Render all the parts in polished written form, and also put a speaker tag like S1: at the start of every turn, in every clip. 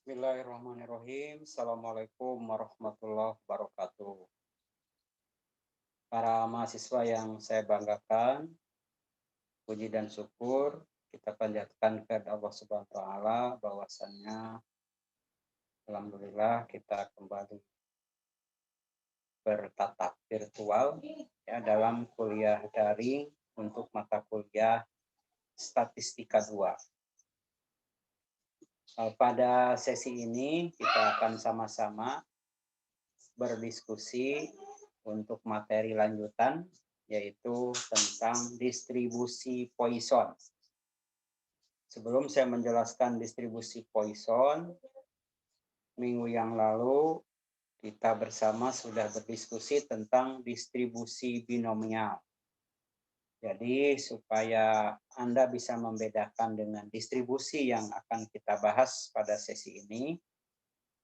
S1: Bismillahirrahmanirrahim. Assalamualaikum warahmatullahi wabarakatuh. Para mahasiswa yang saya banggakan, puji dan syukur kita panjatkan kepada Allah Subhanahu wa taala bahwasannya alhamdulillah kita kembali bertatap virtual ya dalam kuliah daring untuk mata kuliah Statistika 2. Pada sesi ini kita akan sama-sama berdiskusi untuk materi lanjutan yaitu tentang distribusi Poisson. Sebelum saya menjelaskan distribusi Poisson, minggu yang lalu kita bersama sudah berdiskusi tentang distribusi binomial. Jadi supaya Anda bisa membedakan dengan distribusi yang akan kita bahas pada sesi ini,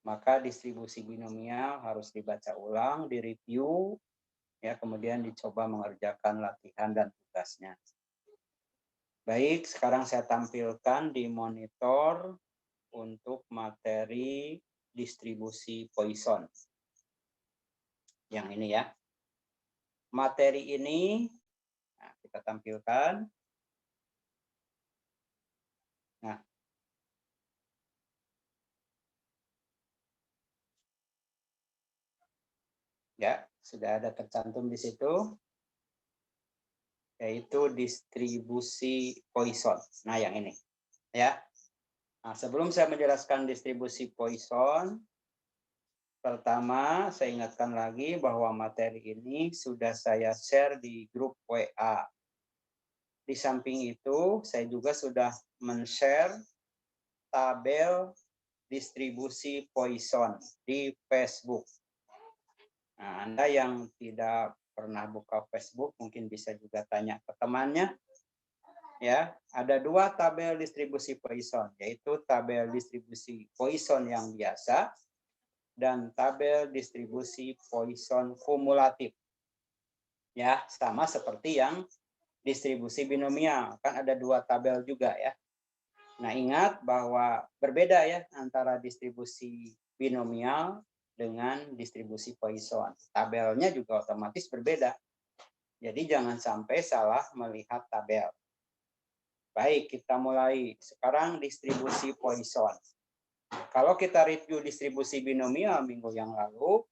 S1: maka distribusi binomial harus dibaca ulang, direview, ya kemudian dicoba mengerjakan latihan dan tugasnya. Baik, sekarang saya tampilkan di monitor untuk materi distribusi Poisson. Yang ini ya. Materi ini nah, kita tampilkan. Nah, ya, sudah ada tercantum di situ, yaitu distribusi Poisson. Nah, yang ini, ya. Nah, sebelum saya menjelaskan distribusi Poisson, pertama saya ingatkan lagi bahwa materi ini sudah saya share di grup WA. Di samping itu, saya juga sudah men-share tabel distribusi Poisson di Facebook. Nah, Anda yang tidak pernah buka Facebook mungkin bisa juga tanya ke temannya. Ya, ada dua tabel distribusi Poisson, yaitu tabel distribusi Poisson yang biasa dan tabel distribusi Poisson kumulatif. Ya, sama seperti yang distribusi binomial, kan ada dua tabel juga ya. Nah, ingat bahwa berbeda ya antara distribusi binomial dengan distribusi Poisson. Tabelnya juga otomatis berbeda. Jadi jangan sampai salah melihat tabel. Baik, kita mulai. Sekarang distribusi Poisson. Kalau kita review distribusi binomial minggu yang lalu,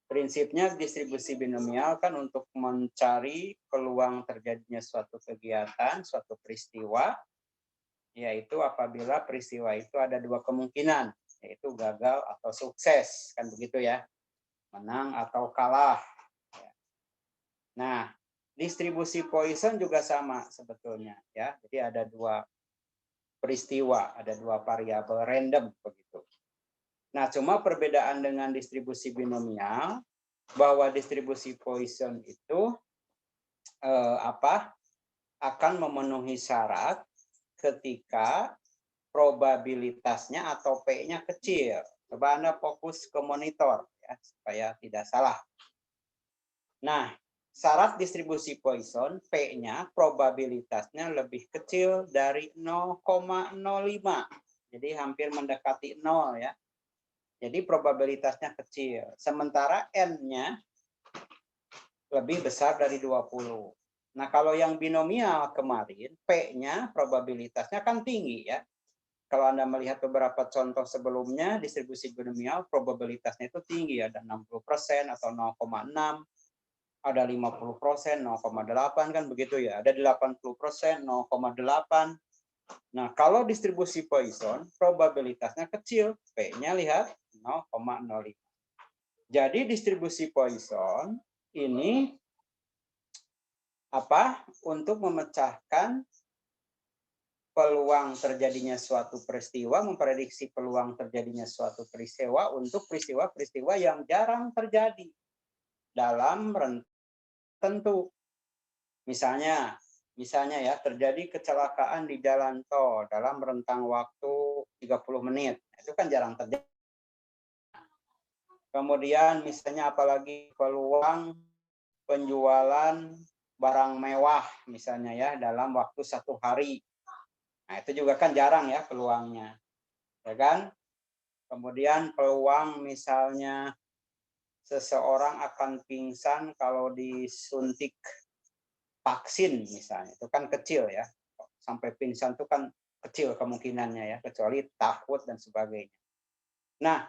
S1: prinsipnya distribusi binomial kan untuk mencari peluang terjadinya suatu kegiatan, suatu peristiwa, yaitu apabila peristiwa itu ada dua kemungkinan, yaitu gagal atau sukses, kan begitu ya, menang atau kalah. Nah, distribusi Poisson juga sama sebetulnya ya, jadi ada dua peristiwa, ada dua variabel random begitu. Nah, cuma perbedaan dengan distribusi binomial bahwa distribusi Poisson itu akan memenuhi syarat ketika probabilitasnya atau P-nya kecil. Coba Anda fokus ke monitor ya supaya tidak salah. Nah, syarat distribusi Poisson P-nya probabilitasnya lebih kecil dari 0,05. Jadi hampir mendekati 0 ya. Jadi probabilitasnya kecil. Sementara N-nya lebih besar dari 20. Nah, kalau yang binomial kemarin, P-nya probabilitasnya kan tinggi ya. Kalau Anda melihat beberapa contoh sebelumnya, distribusi binomial probabilitasnya itu tinggi. Ada 60% atau 0,6, ada 50%, 0,8 kan begitu ya. Ada 80%, 0,8. Nah, kalau distribusi Poisson, probabilitasnya kecil. P-nya lihat 0,05. Jadi distribusi Poisson ini untuk memecahkan peluang terjadinya suatu peristiwa, memprediksi peluang terjadinya suatu peristiwa untuk peristiwa-peristiwa yang jarang terjadi dalam rentang tertentu. Misalnya ya terjadi kecelakaan di jalan tol dalam rentang waktu 30 menit. Itu kan jarang terjadi. Kemudian misalnya apalagi peluang penjualan barang mewah misalnya ya dalam waktu 1 hari. Nah, itu juga kan jarang ya peluangnya. Ya kan? Kemudian peluang misalnya seseorang akan pingsan kalau disuntik vaksin misalnya, itu kan kecil ya. Sampai pingsan itu kan kecil kemungkinannya ya, kecuali takut dan sebagainya. Nah,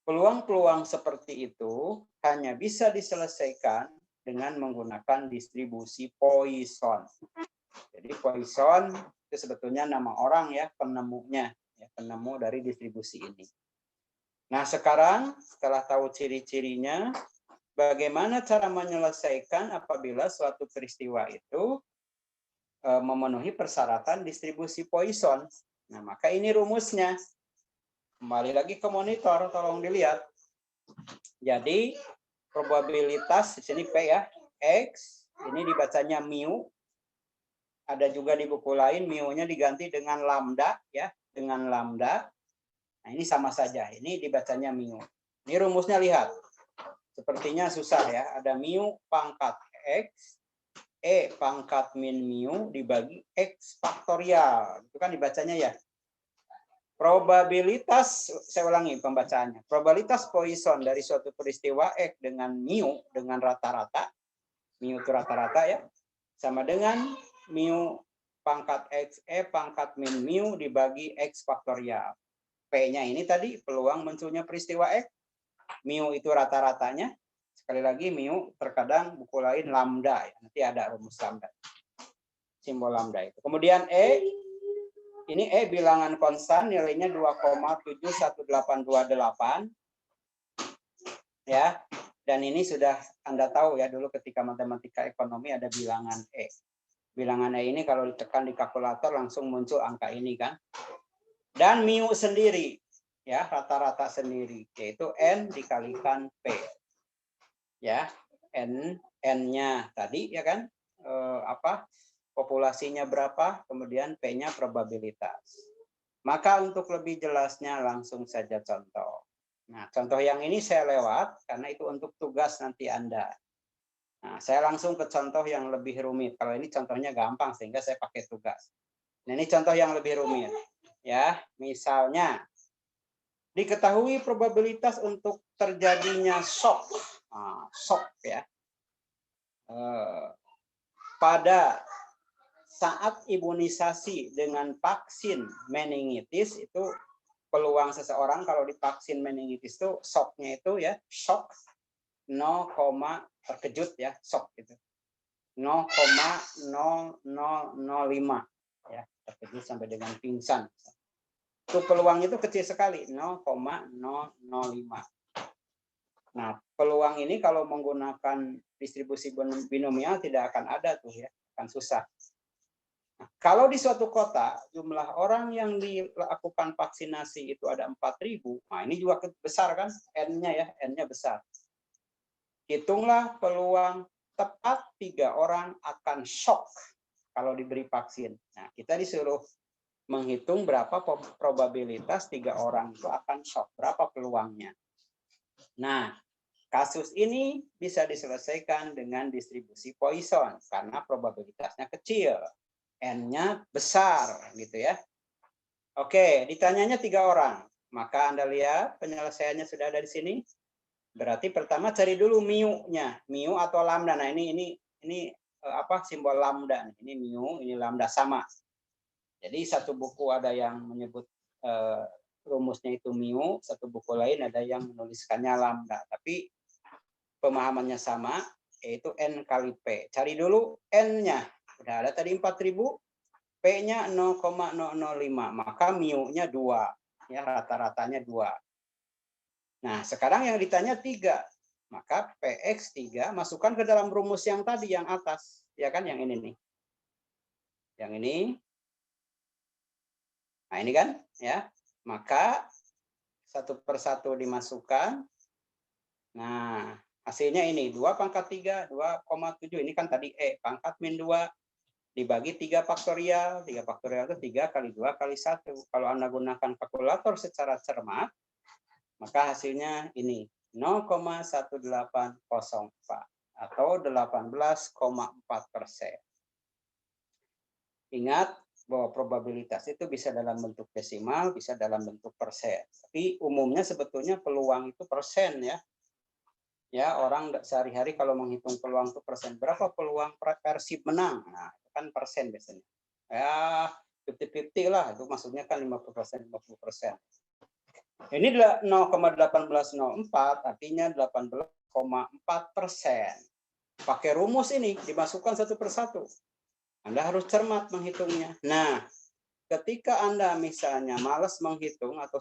S1: peluang-peluang seperti itu hanya bisa diselesaikan dengan menggunakan distribusi Poisson. Jadi Poisson itu sebetulnya nama orang ya, penemunya, ya, penemu dari distribusi ini. Nah, sekarang setelah tahu ciri-cirinya, bagaimana cara menyelesaikan apabila suatu peristiwa itu memenuhi persyaratan distribusi Poisson. Nah, maka ini rumusnya. Kembali lagi ke monitor, tolong dilihat. Jadi, probabilitas di sini P ya, X, ini dibacanya mu. Ada juga di buku lain mu-nya diganti dengan lambda ya, dengan lambda. Nah, ini sama saja. Ini dibacanya mu. Ini rumusnya lihat. Sepertinya susah ya. Ada mu pangkat X, E pangkat min mu dibagi X faktorial. Itu kan dibacanya ya. Probabilitas, saya ulangi pembacaannya. Probabilitas Poisson dari suatu peristiwa X dengan mu, dengan rata-rata. Mu itu rata-rata ya. Sama dengan mu pangkat X, E pangkat min mu dibagi X faktorial. P-nya ini tadi peluang munculnya peristiwa X. Mu itu rata-ratanya. Sekali lagi mu terkadang buku lain lambda. Nanti ada rumus lambda. Simbol lambda itu. Kemudian E. Ini E bilangan konstan. Nilainya 2,71828. Ya. Dan ini sudah Anda tahu ya. Dulu ketika matematika ekonomi ada bilangan E. Bilangan E ini kalau ditekan di kalkulator langsung muncul angka ini kan. Dan mu sendiri. Ya, rata-rata sendiri. Yaitu N dikalikan P. Ya, N-nya tadi ya kan. Populasinya berapa, kemudian P-nya probabilitas. Maka untuk lebih jelasnya langsung saja contoh. Nah, contoh yang ini saya lewat karena itu untuk tugas nanti Anda. Nah, saya langsung ke contoh yang lebih rumit. Kalau ini contohnya gampang sehingga saya pakai tugas. Nah, ini contoh yang lebih rumit. Ya, misalnya diketahui probabilitas untuk terjadinya shock. Shock ya. Pada saat imunisasi dengan vaksin meningitis itu peluang seseorang kalau divaksin meningitis itu shocknya itu ya shock 0, terkejut ya shock itu 0,0005 ya terkejut sampai dengan pingsan. Itu peluang itu kecil sekali 0,005. Nah peluang ini kalau menggunakan distribusi binomial tidak akan ada tuh ya akan susah. Kalau di suatu kota jumlah orang yang dilakukan vaksinasi itu ada 4.000, nah ini juga besar kan, N-nya ya, N-nya besar. Hitunglah peluang tepat 3 orang akan shock kalau diberi vaksin. Nah, kita disuruh menghitung berapa probabilitas 3 orang itu akan shock, berapa peluangnya. Nah, kasus ini bisa diselesaikan dengan distribusi Poisson karena probabilitasnya kecil. N-nya besar gitu ya. Oke, ditanyanya 3 orang. Maka Anda lihat penyelesaiannya sudah ada di sini. Berarti pertama cari dulu mu-nya, mu atau lambda. Nah, ini apa simbol lambda. Ini mu, ini lambda sama. Jadi satu buku ada yang menyebut rumusnya itu mu, satu buku lain ada yang menuliskannya lambda. Tapi pemahamannya sama, yaitu N kali P. Cari dulu N-nya. Udah ada tadi 4.000, P-nya 0,005, maka mu-nya 2, ya rata-ratanya 2. Nah, sekarang yang ditanya 3, maka PX 3 masukkan ke dalam rumus yang tadi, yang atas, ya kan, yang ini nih. Yang ini. Nah, ini kan, ya. Maka satu persatu dimasukkan. Nah, hasilnya ini 2 pangkat 3, 2,7, ini kan tadi E, pangkat min 2. Dibagi 3 faktorial. 3 faktorial itu 3 kali 2 kali 1. Kalau Anda gunakan kalkulator secara cermat, maka hasilnya ini 0,1804 atau 18,4%. Ingat, bahwa probabilitas itu bisa dalam bentuk desimal, bisa dalam bentuk persen. Tapi umumnya sebetulnya peluang itu persen ya. Ya, orang sehari-hari kalau menghitung peluang itu persen. Berapa peluang Persib menang? Nah, itu kan persen biasanya. Ya, 50-50 lah. Itu maksudnya kan 50%, 50%. Ini 0,1804, artinya 18,4%. Pakai rumus ini, dimasukkan satu persatu. Anda harus cermat menghitungnya. Nah, ketika Anda misalnya malas menghitung atau